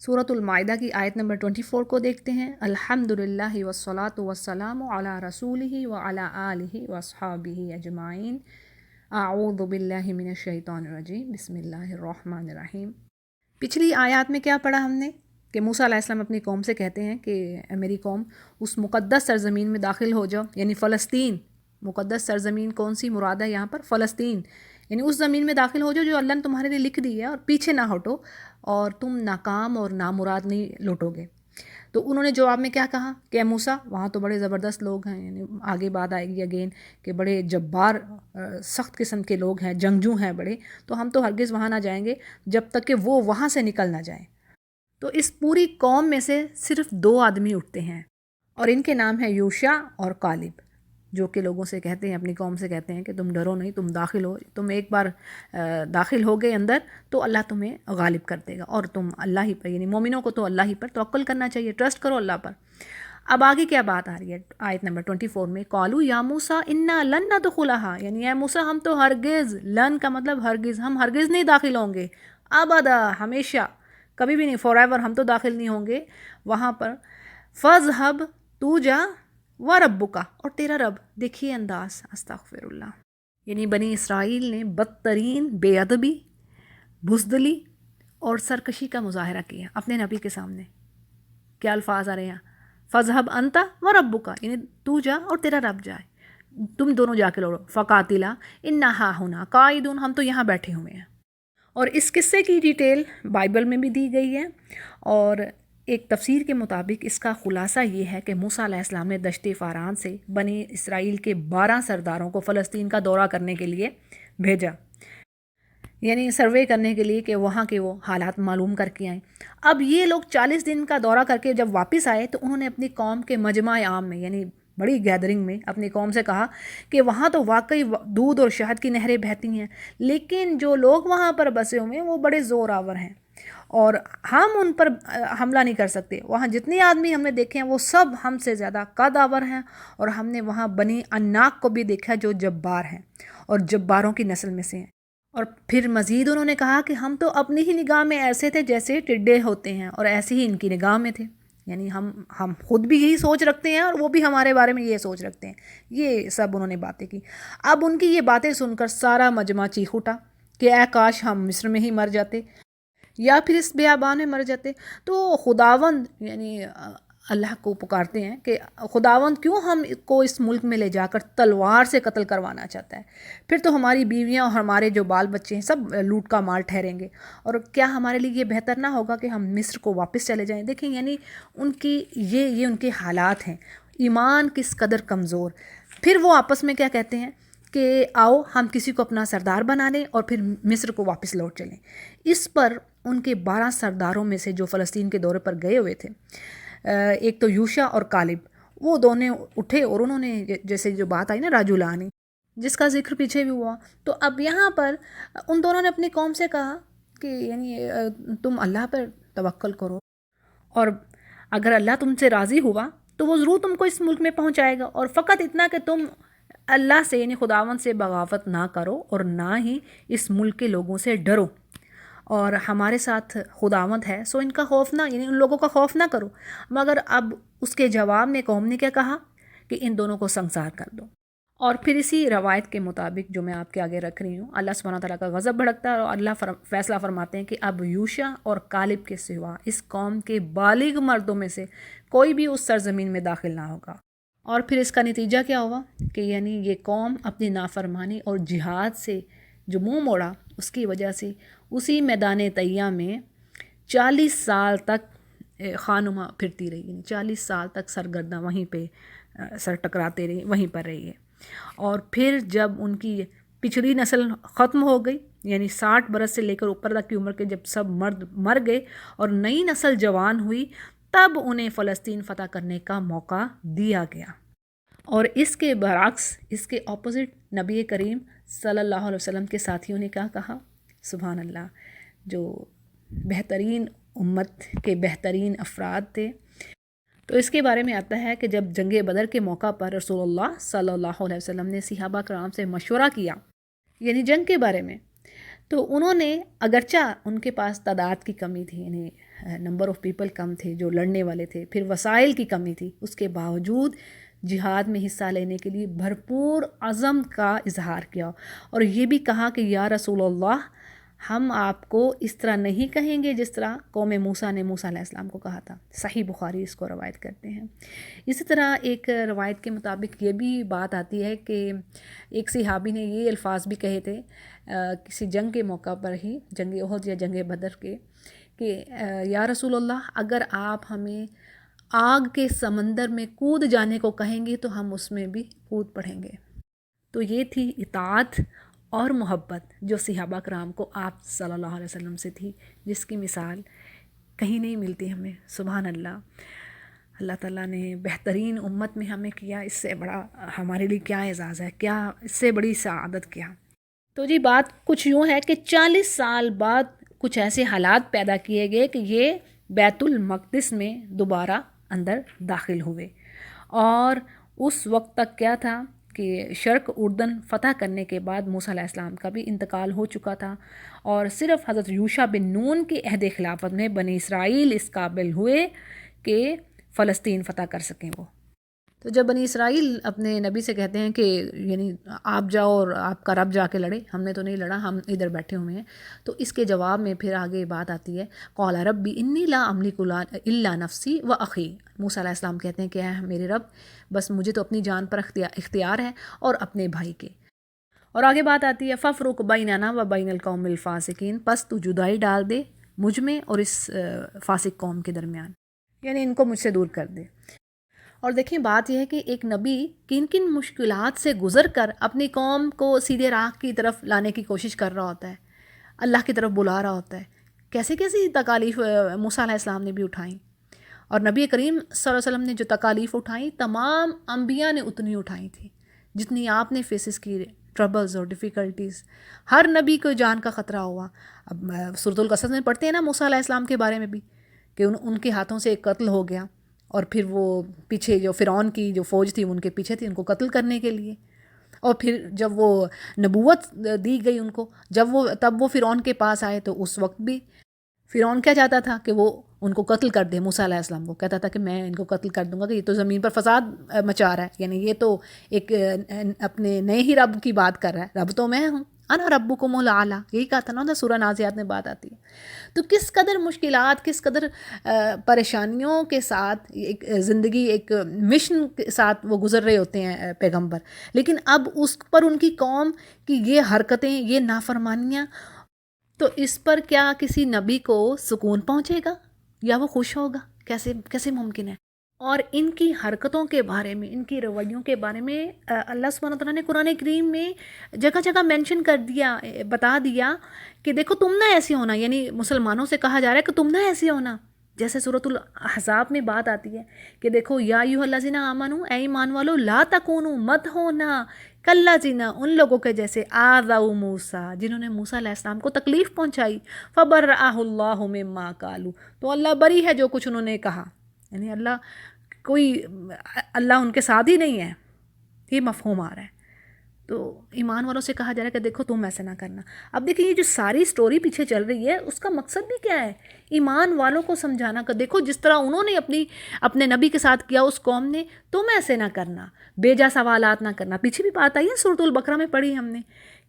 سورۃ المائدہ کی آیت نمبر 24 کو دیکھتے ہیں۔ الحمدللہ والصلاۃ والسلام علی رسولہ وعلی آلہ واصحابہ اجمعین۔ اعوذ باللہ من الشیطان الرجیم، بسم اللہ الرحمن الرحیم۔ پچھلی آیات میں کیا پڑھا ہم نے کہ موسیٰ علیہ السلام اپنی قوم سے کہتے ہیں کہ اے میری قوم اس مقدس سرزمین میں داخل ہو جاؤ، یعنی فلسطین۔ مقدس سرزمین کون سی مراد ہے یہاں پر؟ فلسطین، یعنی اس زمین میں داخل ہو جاؤ جو اللہ نے تمہارے لیے لکھ دی ہے، اور پیچھے نہ ہٹو اور تم ناکام اور نامراد نہیں لوٹو گے۔ تو انہوں نے جواب میں کیا کہا کہ اے موسیٰ وہاں تو بڑے زبردست لوگ ہیں، یعنی آگے بات آئے گی اگین کہ بڑے جبار سخت قسم کے لوگ ہیں، جنگجو ہیں بڑے، تو ہم تو ہرگز وہاں نہ جائیں گے جب تک کہ وہ وہاں سے نکل نہ جائیں۔ تو اس پوری قوم میں سے صرف 2 آدمی اٹھتے ہیں، اور ان کے نام ہیں یوشع اور کالب، جو کہ لوگوں سے کہتے ہیں، اپنی قوم سے کہتے ہیں کہ تم ڈرو نہیں، تم داخل ہو، تم ایک بار داخل ہو گئے اندر تو اللہ تمہیں غالب کر دے گا، اور تم اللہ ہی پر، یعنی مومنوں کو تو اللہ ہی پر توکل کرنا چاہیے، ٹرسٹ کرو اللہ پر۔ اب آگے کیا بات آ رہی ہے آیت نمبر 24 میں، قالوا یا موسیٰ انا لن ندخلھا، یعنی اے موسیٰ ہم تو ہرگز، لن کا مطلب ہرگز، ہم ہرگز نہیں داخل ہوں گے، ابدا، ہمیشہ، کبھی بھی نہیں، فار ایور ہم تو داخل نہیں ہوں گے وہاں پر۔ فاذھب، تو جا، وربک، اور تیرا رب۔ دیکھیے انداز، استغفر اللہ، یعنی بنی اسرائیل نے بدترین بے ادبی، بزدلی اور سرکشی کا مظاہرہ کیا اپنے نبی کے سامنے۔ کیا الفاظ آ رہے ہیں؟ فاذھب انت وربک، یعنی تو جا اور تیرا رب جائے، تم دونوں جا کے لڑو۔ فقاتلا انا ہاہنا قاعدون، ہم تو یہاں بیٹھے ہوئے ہیں۔ اور اس قصے کی ڈیٹیل بائبل میں بھی دی گئی ہے، اور ایک تفسیر کے مطابق اس کا خلاصہ یہ ہے کہ موسیٰ علیہ السلام نے دشت فاران سے بنی اسرائیل کے 12 سرداروں کو فلسطین کا دورہ کرنے کے لیے بھیجا، یعنی سروے کرنے کے لیے کہ وہاں کے وہ حالات معلوم کر کے آئیں۔ اب یہ لوگ 40 دن کا دورہ کر کے جب واپس آئے تو انہوں نے اپنی قوم کے مجمع عام میں، یعنی بڑی گیدرنگ میں، اپنی قوم سے کہا کہ وہاں تو واقعی دودھ اور شہد کی نہریں بہتی ہیں، لیکن جو لوگ وہاں پر بسے ہوئے ہیں وہ بڑے زور آور ہیں، اور ہم ان پر حملہ نہیں کر سکتے۔ وہاں جتنے آدمی ہم نے دیکھے ہیں وہ سب ہم سے زیادہ قد آور ہیں، اور ہم نے وہاں بنی عناق کو بھی دیکھا جو جبار ہیں اور جباروں کی نسل میں سے ہیں۔ اور پھر مزید انہوں نے کہا کہ ہم تو اپنی ہی نگاہ میں ایسے تھے جیسے ٹڈے ہوتے ہیں، اور ایسے ہی ان کی نگاہ میں تھے، یعنی ہم خود بھی یہی سوچ رکھتے ہیں اور وہ بھی ہمارے بارے میں یہ سوچ رکھتے ہیں۔ یہ سب انہوں نے باتیں کی۔ اب ان کی یہ باتیں سن کر سارا مجمع چیخ اٹھا کہ اے کاش ہم مصر میں ہی مر جاتے یا پھر اس بیابان میں مر جاتے۔ تو خداوند، یعنی اللہ کو پکارتے ہیں کہ خداوند کیوں ہم کو اس ملک میں لے جا کر تلوار سے قتل کروانا چاہتا ہے؟ پھر تو ہماری بیویاں اور ہمارے جو بال بچے ہیں سب لوٹ کا مال ٹھہریں گے، اور کیا ہمارے لیے یہ بہتر نہ ہوگا کہ ہم مصر کو واپس چلے جائیں؟ دیکھیں، یعنی ان کی یہ ان کے حالات ہیں، ایمان کس قدر کمزور۔ پھر وہ آپس میں کیا کہتے ہیں کہ آؤ ہم کسی کو اپنا سردار بنا لیں اور پھر مصر کو واپس لوٹ چلیں۔ اس پر ان کے 12 سرداروں میں سے جو فلسطین کے دورے پر گئے ہوئے تھے، ایک تو یوشع اور کالب، وہ دونوں اٹھے اور انہوں نے جیسے جو بات آئی نا راجولانی، جس کا ذکر پیچھے بھی ہوا، تو اب یہاں پر ان دونوں نے اپنی قوم سے کہا کہ یعنی تم اللہ پر توکل کرو، اور اگر اللہ تم سے راضی ہوا تو وہ ضرور تم کو اس ملک میں پہنچائے گا، اور فقط اتنا کہ تم اللہ سے، یعنی خداوند سے بغاوت نہ کرو اور نہ ہی اس ملک کے لوگوں سے ڈرو، اور ہمارے ساتھ خداوند ہے سو ان کا خوف نہ، یعنی ان لوگوں کا خوف نہ کرو۔ مگر اب اس کے جواب میں قوم نے کیا کہا کہ ان دونوں کو سنسار کر دو۔ اور پھر اسی روایت کے مطابق جو میں آپ کے آگے رکھ رہی ہوں، اللہ سبحانہ تعالیٰ کا غضب بھڑکتا ہے اور اللہ فیصلہ فرماتے ہیں کہ اب یوشع اور کالب کے سوا اس قوم کے بالغ مردوں میں سے کوئی بھی اس سرزمین میں داخل نہ ہوگا۔ اور پھر اس کا نتیجہ کیا ہوا کہ یعنی یہ قوم اپنی نافرمانی اور جہاد سے جو منہ موڑا، اس کی وجہ سے اسی میدان طیہ میں 40 سال تک خانمہ پھرتی رہی، یعنی 40 سال تک سرگرداں وہیں پہ سر ٹکراتے رہی، وہیں پر رہی ہے۔ اور پھر جب ان کی پچھڑی نسل ختم ہو گئی، یعنی 60 برس سے لے کر اوپر تک کی عمر کے جب سب مرد مر گئے اور نئی نسل جوان ہوئی، تب انہیں فلسطین فتح کرنے کا موقع دیا گیا۔ اور اس کے برعکس، اس کے اپوزٹ، نبی کریم صلی اللہ علیہ وسلم کے ساتھیوں نے کیا کہا؟ سبحان اللہ، جو بہترین امت کے بہترین افراد تھے۔ تو اس کے بارے میں آتا ہے کہ جب جنگ بدر کے موقع پر رسول اللہ صلی اللہ علیہ وسلم نے صحابہ کرام سے مشورہ کیا، یعنی جنگ کے بارے میں، تو انہوں نے، اگرچہ ان کے پاس تعداد کی کمی تھی، یعنی نمبر آف پیپل کم تھے جو لڑنے والے تھے، پھر وسائل کی کمی تھی، اس کے باوجود جہاد میں حصہ لینے کے لیے بھرپور عزم کا اظہار کیا، اور یہ بھی کہا کہ یا رسول اللہ ہم آپ کو اس طرح نہیں کہیں گے جس طرح قوم موسیٰ نے موسیٰ علیہ السلام کو کہا تھا۔ صحیح بخاری اس کو روایت کرتے ہیں۔ اسی طرح ایک روایت کے مطابق یہ بھی بات آتی ہے کہ ایک صحابی نے یہ الفاظ بھی کہے تھے کسی جنگ کے موقع پر ہی، جنگ احد یا جنگ بدر کے، کہ یا رسول اللہ اگر آپ ہمیں آگ کے سمندر میں کود جانے کو کہیں گے تو ہم اس میں بھی کود پڑیں گے۔ تو یہ تھی اطاعت اور محبت جو صحابہ کرام کو آپ صلی اللہ علیہ وسلم سے تھی، جس کی مثال کہیں نہیں ملتی ہمیں۔ سبحان اللہ، اللہ تعالیٰ نے بہترین امت میں ہمیں کیا، اس سے بڑا ہمارے لیے کیا اعزاز ہے، کیا اس سے بڑی سعادت کیا۔ تو جی بات کچھ یوں ہے کہ 40 سال بعد کچھ ایسے حالات پیدا کیے گئے کہ یہ بیت المقدس میں دوبارہ اندر داخل ہوئے، اور اس وقت تک کیا تھا کہ شرق اردن فتح کرنے کے بعد موسیٰ علیہ السلام کا بھی انتقال ہو چکا تھا، اور صرف حضرت یوشع بن نون کے عہد خلافت میں بنی اسرائیل اس قابل ہوئے کہ فلسطین فتح کر سکیں وہ۔ تو جب بنی اسرائیل اپنے نبی سے کہتے ہیں کہ یعنی آپ جاؤ اور آپ کا رب جا کے لڑے، ہم نے تو نہیں لڑا، ہم ادھر بیٹھے ہوئے ہیں، تو اس کے جواب میں پھر آگے بات آتی ہے قال ربی انی لا املک الا نفسی و اخی۔ موسیٰ علیہ السلام کہتے ہیں کہ اے میرے رب بس مجھے تو اپنی جان پر اختیار ہے اور اپنے بھائی کے۔ اور آگے بات آتی ہے ففرق بیننا و بین القوم الفاسقین، پس تو جدائی ڈال دے مجھ میں اور اس فاسق قوم کے درمیان، یعنی ان کو مجھ سے دور کر دے۔ اور دیکھیں بات یہ ہے کہ ایک نبی کن کن مشکلات سے گزر کر اپنی قوم کو سیدھے راہ کی طرف لانے کی کوشش کر رہا ہوتا ہے، اللہ کی طرف بلا رہا ہوتا ہے، کیسے کیسی تکالیف موسیٰ علیہ السلام نے بھی اٹھائیں، اور نبی کریم صلی اللہ علیہ وسلم نے جو تکالیف اٹھائیں تمام انبیاء نے اتنی اٹھائی تھی جتنی آپ نے فیسز کی، ٹربلز اور ڈیفیکلٹیز، ہر نبی کو جان کا خطرہ ہوا۔ اب سورۃ القصص میں پڑھتے ہیں نا موسیٰ علیہ السلام کے بارے میں بھی کہ ان کے ہاتھوں سے ایک قتل ہو گیا، اور پھر وہ پیچھے جو فرعون کی جو فوج تھی ان کے پیچھے تھی ان کو قتل کرنے کے لیے، اور پھر جب وہ نبوت دی گئی ان کو، تب وہ فرعون کے پاس آئے تو اس وقت بھی فرعون کیا چاہتا تھا کہ وہ ان کو قتل کر دے، موسیٰ علیہ السلام کو کہتا تھا کہ میں ان کو قتل کر دوں گا، کہ یہ تو زمین پر فساد مچا رہا ہے، یعنی یہ تو ایک اپنے نئے ہی رب کی بات کر رہا ہے، رب تو میں ہوں، انا ربکم الاعلی، یہی کہا تھا نا سورہ نازعات میں بات آتی ہے۔ تو کس قدر مشکلات، کس قدر پریشانیوں کے ساتھ ایک زندگی، ایک مشن کے ساتھ وہ گزر رہے ہوتے ہیں پیغمبر، لیکن اب اس پر ان کی قوم کی یہ حرکتیں، یہ نافرمانیاں، تو اس پر کیا کسی نبی کو سکون پہنچے گا یا وہ خوش ہوگا؟ کیسے ممکن ہے؟ اور ان کی حرکتوں کے بارے میں، ان کی رویوں کے بارے میں اللہ سبحانہ وتعالیٰ نے قرآن کریم میں جگہ جگہ مینشن کر دیا، بتا دیا کہ دیکھو تم نہ ایسے ہونا، یعنی مسلمانوں سے کہا جا رہا ہے کہ تم نہ ایسے ہونا۔ جیسے سورۃ الاحزاب میں بات آتی ہے کہ دیکھو یا ایھا الذین آمنوا، اے ایمان والو، لا تکونوا، مت ہونا کالذین، ان لوگوں کے جیسے آذوا موسیٰ، جنہوں نے موسیٰ علیہ السلام کو تکلیف پہنچائی، فبرأہ اللہ مما قالوا، تو اللہ بری ہے جو کچھ انہوں نے کہا، یعنی اللہ ان کے ساتھ ہی نہیں ہے، یہ مفہوم آ رہا ہے۔ تو ایمان والوں سے کہا جا رہا ہے کہ دیکھو تم ایسا نہ کرنا۔ اب دیکھیں یہ جو ساری سٹوری پیچھے چل رہی ہے اس کا مقصد بھی کیا ہے؟ ایمان والوں کو سمجھانا کہ دیکھو جس طرح انہوں نے اپنے نبی کے ساتھ کیا اس قوم نے، تم ایسے نہ کرنا، بے جا سوالات نہ کرنا۔ پیچھے بھی بات آئی ہے سورۃ البقرہ میں پڑھی ہم نے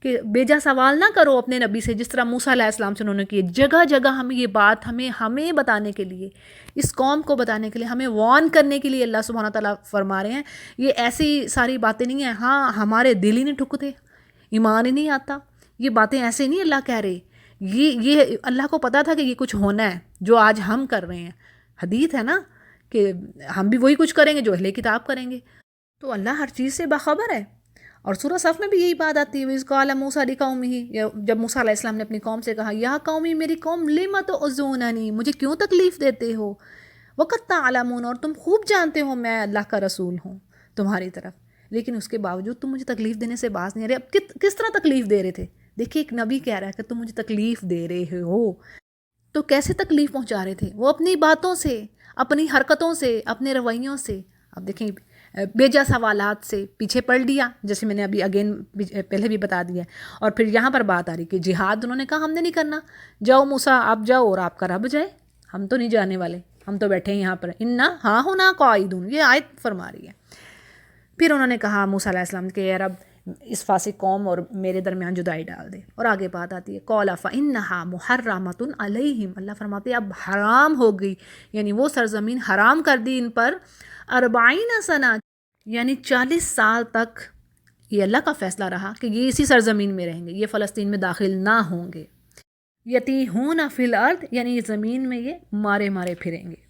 کہ بے جا سوال نہ کرو اپنے نبی سے، جس طرح موسیٰ علیہ السلام سے انہوں نے کی۔ جگہ جگہ ہمیں یہ بات ہمیں بتانے کے لیے، اس قوم کو بتانے کے لیے، ہمیں وارن کرنے کے لیے اللہ سبحانہ تعالیٰ فرما رہے ہیں۔ یہ ایسی ساری باتیں نہیں ہیں ہاں ہمارے دل ہی نہیں ٹھکتے، ایمان ہی نہیں آتا، یہ باتیں ایسے نہیں اللہ کہہ رہے، یہ اللہ کو پتا تھا کہ یہ کچھ ہونا ہے جو آج ہم کر رہے ہیں۔ حدیث ہے نا کہ ہم بھی وہی کچھ کریں گے جو اہل کتاب کریں گے، تو اللہ ہر چیز سے باخبر ہے۔ اور سورہ صف میں بھی یہی بات آتی ہے، وَإِذْ قَالَ مُوسَىٰ لِقَوْمِهِ، جب موسیٰ علیہ السلام نے اپنی قوم سے کہا یا قومی، میری قوم، لِمَ تُؤْذُونَنِی، مجھے کیوں تکلیف دیتے ہو، وَقَدْ تَعْلَمُونَ، اور تم خوب جانتے ہو میں اللہ کا رسول ہوں تمہاری طرف، لیکن اس کے باوجود تم مجھے تکلیف دینے سے باز نہیں آ رہے۔ اب کس طرح تکلیف دے رہے تھے؟ دیکھیے ایک نبی کہہ رہا ہے کہ تم مجھے تکلیف دے رہے ہو، تو کیسے تکلیف پہنچا رہے تھے؟ وہ اپنی باتوں سے، اپنی حرکتوں سے، اپنے رویوں سے۔ اب دیکھیں بے جا سوالات سے پیچھے پڑ لیا، جیسے میں نے ابھی پہلے بھی بتا دیا، اور پھر یہاں پر بات آ رہی کہ جہاد انہوں نے کہا ہم نے نہیں کرنا، جاؤ موسیٰ آپ جاؤ اور آپ کا رب جائے، ہم تو نہیں جانے والے، ہم تو بیٹھے ہیں یہاں پر، انا ہاں ہونا قاعدون، یہ آیت فرما رہی ہے۔ پھر انہوں نے کہا موسیٰ علیہ السلام کہ اے رب اس فاسق قوم اور میرے درمیان جدائی ڈال دے، اور آگے بات آتی ہے قال فإنها محرمۃ علیہم، اللہ فرماتے ہیں اب حرام ہو گئی، یعنی وہ سرزمین حرام کر دی ان پر 40 سنہ، یعنی 40 سال تک یہ اللہ کا فیصلہ رہا کہ یہ اسی سرزمین میں رہیں گے، یہ فلسطین میں داخل نہ ہوں گے، یتیہون فی الارض، یعنی یہ زمین میں یہ مارے مارے پھریں گے۔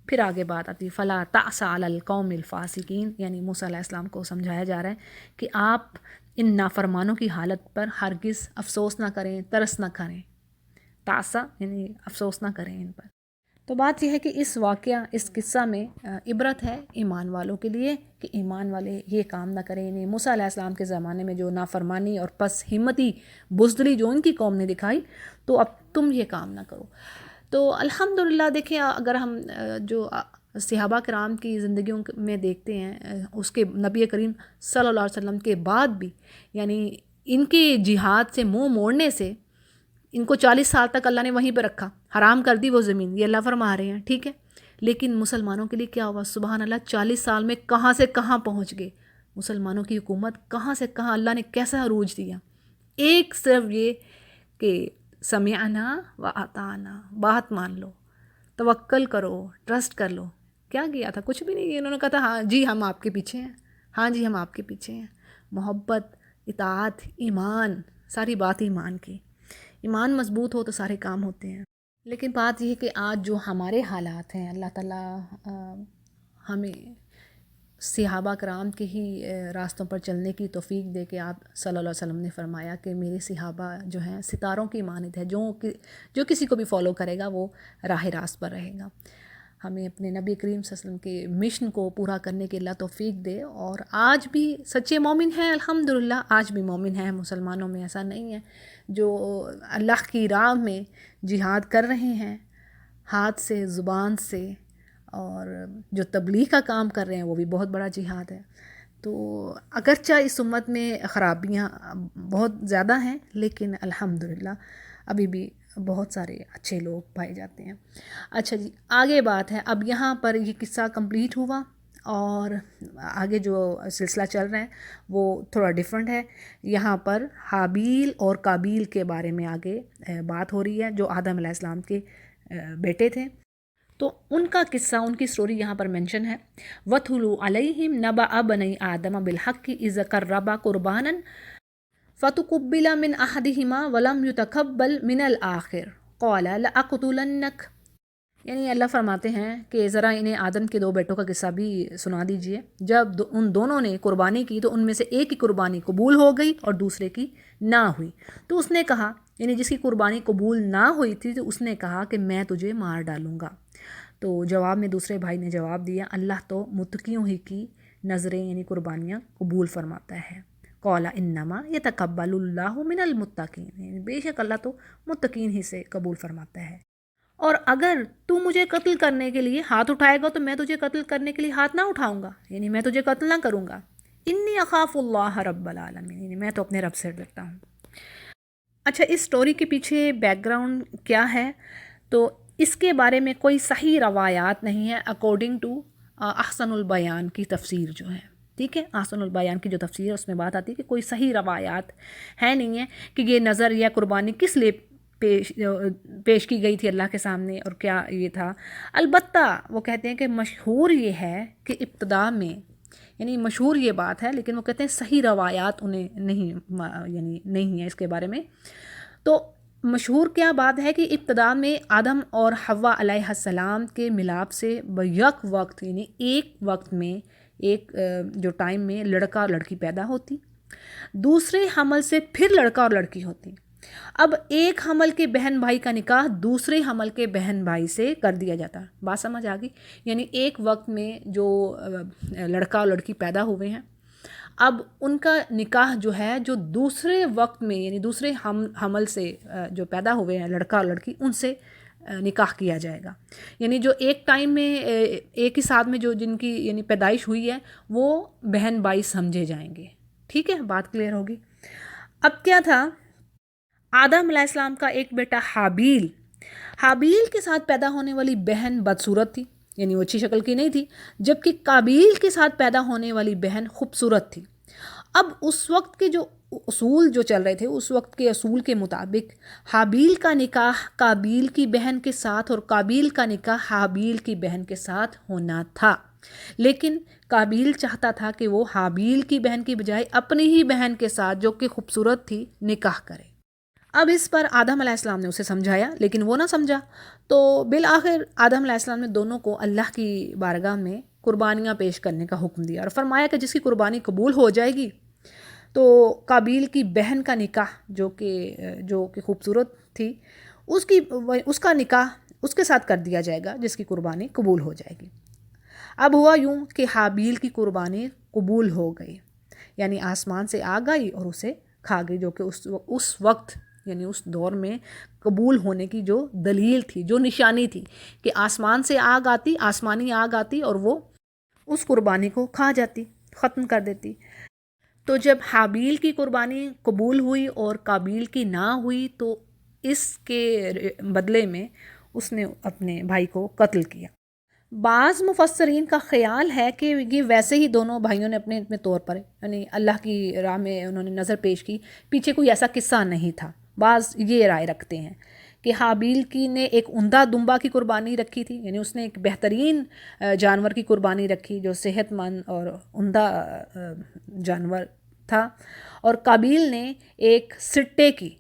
پھر آگے بات آتی ہے فلا تعس علی القوم الفاسقین، یعنی موسیٰ علیہ السلام کو سمجھایا جا رہا ہے کہ آپ ان نافرمانوں کی حالت پر ہرگز افسوس نہ کریں، ترس نہ کریں، تعسا یعنی افسوس نہ کریں ان پر۔ تو بات یہ ہے کہ اس واقعہ، اس قصہ میں عبرت ہے ایمان والوں کے لیے کہ ایمان والے یہ کام نہ کریں، یعنی موسیٰ علیہ السلام کے زمانے میں جو نافرمانی اور پس ہمتی بزدلی جو ان کی قوم نے دکھائی، تو اب تم یہ کام نہ کرو۔ تو الحمدللہ دیکھیں، اگر ہم جو صحابہ کرام کی زندگیوں میں دیکھتے ہیں، اس کے نبی کریم صلی اللہ علیہ وسلم کے بعد بھی، یعنی ان کے جہاد سے منہ موڑنے سے ان کو 40 سال تک اللہ نے وہیں پہ رکھا، حرام کر دی وہ زمین، یہ اللہ فرما رہے ہیں، ٹھیک ہے، لیکن مسلمانوں کے لیے کیا ہوا؟ سبحان اللہ، 40 سال میں کہاں سے کہاں پہنچ گئے مسلمانوں کی حکومت، کہاں سے کہاں اللہ نے کیسا عروج دیا۔ ایک صرف یہ کہ سمعنا و اطعنا، بات مان لو، توکل کرو، ٹرسٹ کر لو۔ کیا کیا تھا؟ کچھ بھی نہیں، انہوں نے کہا تھا ہاں جی ہم آپ کے پیچھے ہیں، ہاں جی ہم آپ کے پیچھے ہیں۔ محبت، اطاعت، ایمان، ساری بات ایمان کی، ایمان مضبوط ہو تو سارے کام ہوتے ہیں۔ لیکن بات یہ ہے کہ آج جو ہمارے حالات ہیں، اللہ تعالیٰ ہمیں صحابہ کرام کے ہی راستوں پر چلنے کی توفیق دے کہ آپ صلی اللہ علیہ وسلم نے فرمایا کہ میرے صحابہ جو ہیں ستاروں کی مانند ہے، جو کسی کو بھی فالو کرے گا وہ راہ راست پر رہے گا۔ ہمیں اپنے نبی کریم صلی اللہ علیہ وسلم کے مشن کو پورا کرنے کے اللہ توفیق دے، اور آج بھی سچے مومن ہیں الحمدللہ، آج بھی مومن ہیں مسلمانوں میں، ایسا نہیں ہے، جو اللہ کی راہ میں جہاد کر رہے ہیں ہاتھ سے، زبان سے، اور جو تبلیغ کا کام کر رہے ہیں وہ بھی بہت بڑا جہاد ہے۔ تو اگرچہ اس امت میں خرابیاں بہت زیادہ ہیں، لیکن الحمدللہ ابھی بھی بہت سارے اچھے لوگ پائے جاتے ہیں۔ اچھا جی، آگے بات ہے، اب یہاں پر یہ قصہ کمپلیٹ ہوا، اور آگے جو سلسلہ چل رہا ہے وہ تھوڑا ڈیفرنٹ ہے۔ یہاں پر حابیل اور قابیل کے بارے میں آگے بات ہو رہی ہے، جو آدم علیہ السلام کے بیٹے تھے، تو ان کا قصہ، ان کی سٹوری یہاں پر مینشن ہے۔ وَاتْلُو عَلَيْهِمْ نَبَأَ بَنِي آدَمَ بِالْحَقِّ إِذْ قَرَّبَا قُرْبَانًا فَتُقُبِّلَ مِنْ أَحَدِهِمَا وَلَمْ يُتَقَبَّلْ مِنَ الْآخِرِ قَالَ لَأَقْتُلَنَّكَ، یعنی اللہ فرماتے ہیں کہ ذرا انہیں آدم کے 2 بیٹوں کا قصہ بھی سنا دیجئے۔ جب ان دونوں نے قربانی کی تو ان میں سے ایک کی قربانی قبول ہو گئی اور دوسرے کی نہ ہوئی، تو اس نے کہا، یعنی جس کی قربانی قبول نہ ہوئی تھی تو اس نے کہا کہ میں تجھے مار ڈالوں گا۔ تو جواب میں دوسرے بھائی نے جواب دیا، اللہ تو متقیوں ہی کی نظریں یعنی قربانیاں قبول فرماتا ہے۔ قال انما یتقبل اللہ من المتقین، یعنی بے شک اللہ تو متقین ہی سے قبول فرماتا ہے، اور اگر تو مجھے قتل کرنے کے لیے ہاتھ اٹھائے گا تو میں تجھے قتل کرنے کے لیے ہاتھ نہ اٹھاؤں گا، یعنی میں تجھے قتل نہ کروں گا۔ انی اخاف اللہ رب العالمین، یعنی میں تو اپنے رب سے ڈرتا ہوں۔ اچھا، اس سٹوری کے پیچھے بیک گراؤنڈ کیا ہے؟ تو اس کے بارے میں کوئی صحیح روایات نہیں ہے اکارڈنگ ٹو احسن البیان کی تفسیر جو ہے، ٹھیک ہے، احسن البیان کی جو تفسیر ہے اس میں بات آتی ہے کہ کوئی صحیح روایات ہے نہیں ہے کہ یہ نظر یا قربانی کس لیے پیش کی گئی تھی اللہ کے سامنے اور کیا یہ تھا۔ البتہ وہ کہتے ہیں کہ مشہور یہ ہے کہ ابتدا میں، یعنی مشہور یہ بات ہے، لیکن وہ کہتے ہیں صحیح روایات انہیں نہیں ہے اس کے بارے میں۔ تو مشہور کیا بات ہے کہ ابتدا میں آدم اور حوا علیہ السلام کے ملاپ سے بیک وقت، یعنی ایک وقت میں، ایک جو ٹائم میں لڑکا اور لڑکی پیدا ہوتی، دوسرے حمل سے پھر لڑکا اور لڑکی ہوتی۔ اب ایک حمل کے بہن بھائی کا نکاح دوسرے حمل کے بہن بھائی سے کر دیا جاتا، بات سمجھ آ گئی؟ یعنی ایک وقت میں جو لڑکا اور لڑکی پیدا ہوئے ہیں، اب ان کا نکاح جو ہے جو دوسرے وقت میں، یعنی دوسرے حمل سے جو پیدا ہوئے ہیں لڑکا اور لڑکی، ان سے نکاح کیا جائے گا، یعنی جو ایک ٹائم میں ایک ہی ساتھ میں جو جن کی یعنی پیدائش ہوئی ہے وہ بہن بھائی سمجھے جائیں گے، ٹھیک ہے، بات کلیئر ہوگی۔ اب کیا تھا، آدم علیہ السلام کا ایک بیٹا حابیل، حابیل کے ساتھ پیدا ہونے والی بہن بدصورت تھی، یعنی وہ اچھی شکل کی نہیں تھی، جبکہ قابیل کے ساتھ پیدا ہونے والی بہن خوبصورت تھی۔ اب اس وقت کے جو اصول جو چل رہے تھے، اس وقت کے اصول کے مطابق حابیل کا نکاح قابیل کی بہن کے ساتھ اور قابیل کا نکاح حابیل کی بہن کے ساتھ ہونا تھا، لیکن قابیل چاہتا تھا کہ وہ حابیل کی بہن کی بجائے اپنی ہی بہن کے ساتھ جو کہ خوبصورت تھی نکاح کرے۔ اب اس پر آدم علیہ السلام نے اسے سمجھایا، لیکن وہ نہ سمجھا، تو بالآخر آدم علیہ السلام نے دونوں کو اللہ کی بارگاہ میں قربانیاں پیش کرنے کا حکم دیا، اور فرمایا کہ جس کی قربانی قبول ہو جائے گی تو قابیل کی بہن کا نکاح جو کہ خوبصورت تھی، اس کا نکاح اس کے ساتھ کر دیا جائے گا جس کی قربانی قبول ہو جائے گی۔ اب ہوا یوں کہ حابیل کی قربانی قبول ہو گئی، یعنی آسمان سے آگ آئی اور اسے کھا گئی، جو کہ اس وقت یعنی اس دور میں قبول ہونے کی جو دلیل تھی، جو نشانی تھی کہ آسمان سے آگ آتی، آسمانی آگ آتی اور وہ اس قربانی کو کھا جاتی، ختم کر دیتی۔ تو جب حابیل کی قربانی قبول ہوئی اور قابیل کی نہ ہوئی، تو اس کے بدلے میں اس نے اپنے بھائی کو قتل کیا۔ بعض مفسرین کا خیال ہے کہ یہ ویسے ہی دونوں بھائیوں نے اپنے اپنے طور پر یعنی اللہ کی راہ میں انہوں نے نظر پیش کی، پیچھے کوئی ایسا قصہ نہیں تھا۔ بعض یہ رائے رکھتے ہیں کہ حابیل کی نے ایک عمدہ دمبا کی قربانی رکھی تھی، یعنی اس نے ایک بہترین جانور کی قربانی رکھی جو صحت مند اور عمدہ جانور تھا، اور قابیل نے ایک سٹے کی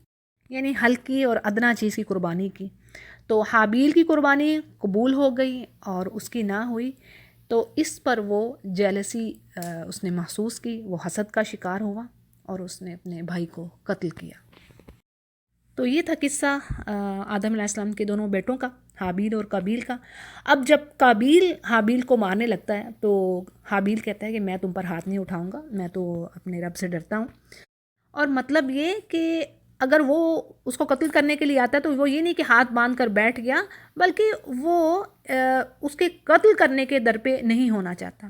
یعنی ہلکی اور ادنا چیز کی قربانی کی۔ تو حابیل کی قربانی قبول ہو گئی اور اس کی نہ ہوئی، تو اس پر وہ جیلسی اس نے محسوس کی، وہ حسد کا شکار ہوا اور اس نے اپنے بھائی کو قتل کیا۔ تو یہ تھا قصہ آدم علیہ السلام کے دونوں بیٹوں کا، حابیل اور قابیل کا۔ اب جب قابیل حابیل کو مارنے لگتا ہے تو حابیل کہتا ہے کہ میں تم پر ہاتھ نہیں اٹھاؤں گا، میں تو اپنے رب سے ڈرتا ہوں، اور مطلب یہ کہ اگر وہ اس کو قتل کرنے کے لیے آتا ہے تو وہ یہ نہیں کہ ہاتھ باندھ کر بیٹھ گیا، بلکہ وہ اس کے قتل کرنے کے در پہ نہیں ہونا چاہتا۔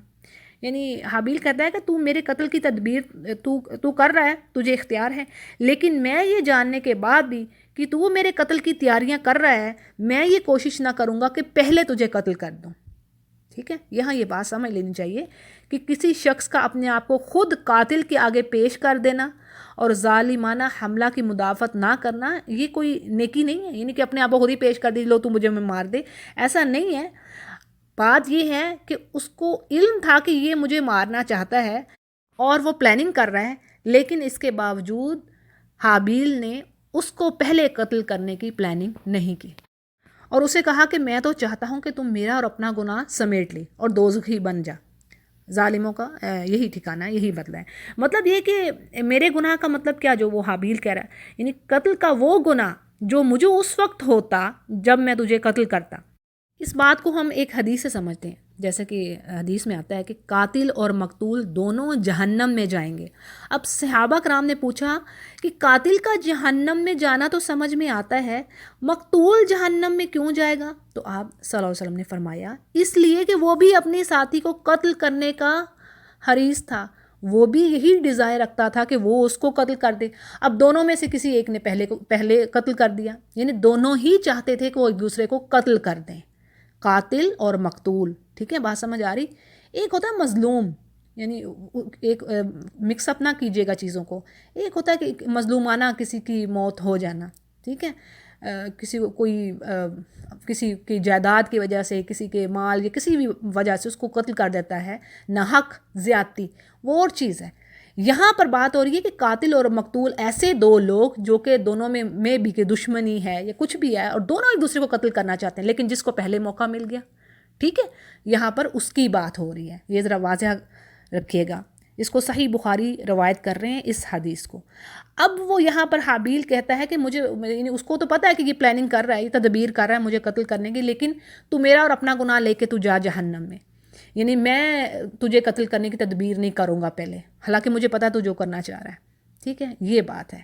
یعنی حابیل کہتا ہے کہ تو میرے قتل کی تدبیر تو کر رہا ہے، تجھے اختیار ہے، لیکن میں یہ جاننے کے بعد بھی کہ تو میرے قتل کی تیاریاں کر رہا ہے، میں یہ کوشش نہ کروں گا کہ پہلے تجھے قتل کر دوں۔ ٹھیک ہے، یہاں یہ بات سمجھ لینی چاہیے کہ کسی شخص کا اپنے آپ کو خود قاتل کے آگے پیش کر دینا اور ظالمانہ حملہ کی مدافعت نہ کرنا، یہ کوئی نیکی نہیں ہے، یعنی کہ اپنے آپ کو خود ہی پیش کر دی، لو تو مجھے مار دے، ایسا نہیں ہے۔ بات یہ ہے کہ اس کو علم تھا کہ یہ مجھے مارنا چاہتا ہے اور وہ پلاننگ کر رہا ہے، لیکن اس کے باوجود حابیل نے اس کو پہلے قتل کرنے کی پلاننگ نہیں کی، اور اسے کہا کہ میں تو چاہتا ہوں کہ تم میرا اور اپنا گناہ سمیٹ لے اور دوزخی بن جا۔ ظالموں کا یہی ٹھکانہ ہے، یہی بدلہ ہے۔ مطلب یہ کہ میرے گناہ کا مطلب کیا، جو وہ حابیل کہہ رہا ہے، یعنی قتل کا وہ گناہ جو مجھے اس وقت ہوتا جب میں تجھے قتل کرتا۔ اس بات کو ہم ایک حدیث سے سمجھتے ہیں، جیسے کہ حدیث میں آتا ہے کہ قاتل اور مقتول دونوں جہنم میں جائیں گے۔ اب صحابہ کرام نے پوچھا کہ قاتل کا جہنم میں جانا تو سمجھ میں آتا ہے، مقتول جہنم میں کیوں جائے گا؟ تو آپ صلی اللہ علیہ وسلم نے فرمایا اس لیے کہ وہ بھی اپنے ساتھی کو قتل کرنے کا حریص تھا، وہ بھی یہی ڈیزائر رکھتا تھا کہ وہ اس کو قتل کر دے۔ اب دونوں میں سے کسی ایک نے پہلے قتل کر دیا، یعنی دونوں ہی چاہتے تھے کہ وہ ایک دوسرے کو قتل کر دیں، قاتل اور مقتول۔ ٹھیک ہے، بات سمجھ آ رہی؟ ایک ہوتا ہے مظلوم، یعنی ایک مکس اپ نہ کیجیے گا چیزوں کو، ایک ہوتا ہے کہ مظلومانہ کسی کی موت ہو جانا، ٹھیک ہے، کسی کی جائیداد کی وجہ سے، کسی کے مال یا کسی بھی وجہ سے اس کو قتل کر دیتا ہے، ناحق زیادتی، وہ اور چیز ہے۔ یہاں پر بات ہو رہی ہے کہ قاتل اور مقتول ایسے دو لوگ جو کہ دونوں میں بھی کہ دشمنی ہے یا کچھ بھی ہے، اور دونوں ایک دوسرے کو قتل کرنا چاہتے ہیں، لیکن جس کو پہلے موقع مل گیا، ٹھیک ہے، یہاں پر اس کی بات ہو رہی ہے، یہ ذرا واضح رکھیے گا۔ اس کو صحیح بخاری روایت کر رہے ہیں اس حدیث کو۔ اب وہ یہاں پر حابیل کہتا ہے کہ مجھے، یعنی اس کو تو پتہ ہے کہ یہ پلاننگ کر رہا ہے، یہ تدبیر کر رہا ہے مجھے قتل کرنے کی، لیکن تو میرا اور اپنا گناہ لے کے تو جا جہنم میں، یعنی میں تجھے قتل کرنے کی تدبیر نہیں کروں گا پہلے، حالانکہ مجھے پتہ ہے تو جو کرنا چاہ رہا ہے۔ ٹھیک ہے، یہ بات ہے۔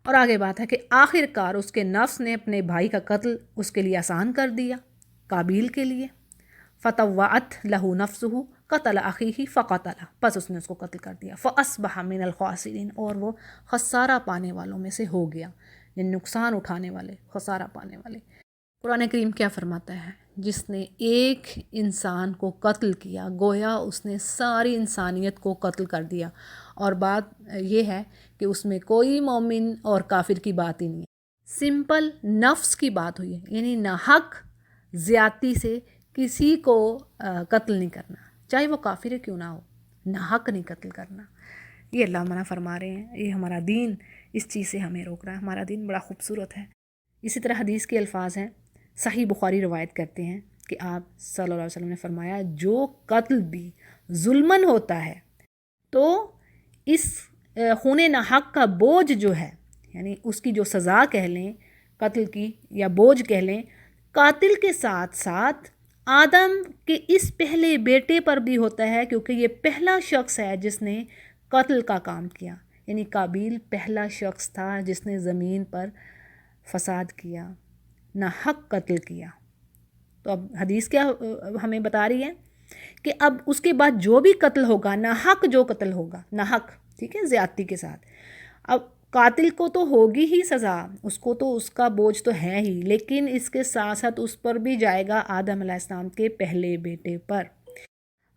اور آگے بات ہے کہ آخر کار اس کے نفس نے اپنے بھائی کا قتل اس کے لیے آسان کر دیا، قابیل کے لیے۔ فطوعت لہ نفسہ قتل اخیہ فقتلہ، پس اس نے اس کو قتل کر دیا۔ فاصبح من الخاسرین، اور وہ خسارہ پانے والوں میں سے ہو گیا، یعنی نقصان اٹھانے والے، خسارہ پانے والے۔ قرآن کریم کیا فرماتا ہے؟ جس نے ایک انسان کو قتل کیا گویا اس نے ساری انسانیت کو قتل کر دیا، اور بات یہ ہے کہ اس میں کوئی مومن اور کافر کی بات ہی نہیں ہے، سمپل نفس کی بات ہوئی ہے، یعنی ناحق زیادتی سے کسی کو قتل نہیں کرنا، چاہے وہ کافر کیوں نہ ہو، ناحق نہیں قتل کرنا۔ یہ اللہ منع فرما رہے ہیں، یہ ہمارا دین اس چیز سے ہمیں روک رہا ہے۔ ہمارا دین بڑا خوبصورت ہے۔ اسی طرح حدیث کے الفاظ ہیں، صحیح بخاری روایت کرتے ہیں کہ آپ صلی اللہ علیہ وسلم نے فرمایا، جو قتل بھی ظلمن ہوتا ہے تو اس خون ناحق کا بوجھ جو ہے، یعنی اس کی جو سزا کہہ لیں قتل کی یا بوجھ کہہ لیں، قاتل کے ساتھ ساتھ آدم کے اس پہلے بیٹے پر بھی ہوتا ہے، کیونکہ یہ پہلا شخص ہے جس نے قتل کا کام کیا، یعنی قابیل پہلا شخص تھا جس نے زمین پر فساد کیا، ناحق قتل کیا۔ تو اب حدیث کیا ہمیں بتا رہی ہے کہ اب اس کے بعد جو بھی قتل ہوگا، ناحق جو قتل ہوگا، ناحق، ٹھیک ہے، زیادتی کے ساتھ، اب قاتل کو تو ہوگی ہی سزا، اس کو تو اس کا بوجھ تو ہے ہی، لیکن اس کے ساتھ ساتھ اس پر بھی جائے گا آدم علیہ السلام کے پہلے بیٹے پر۔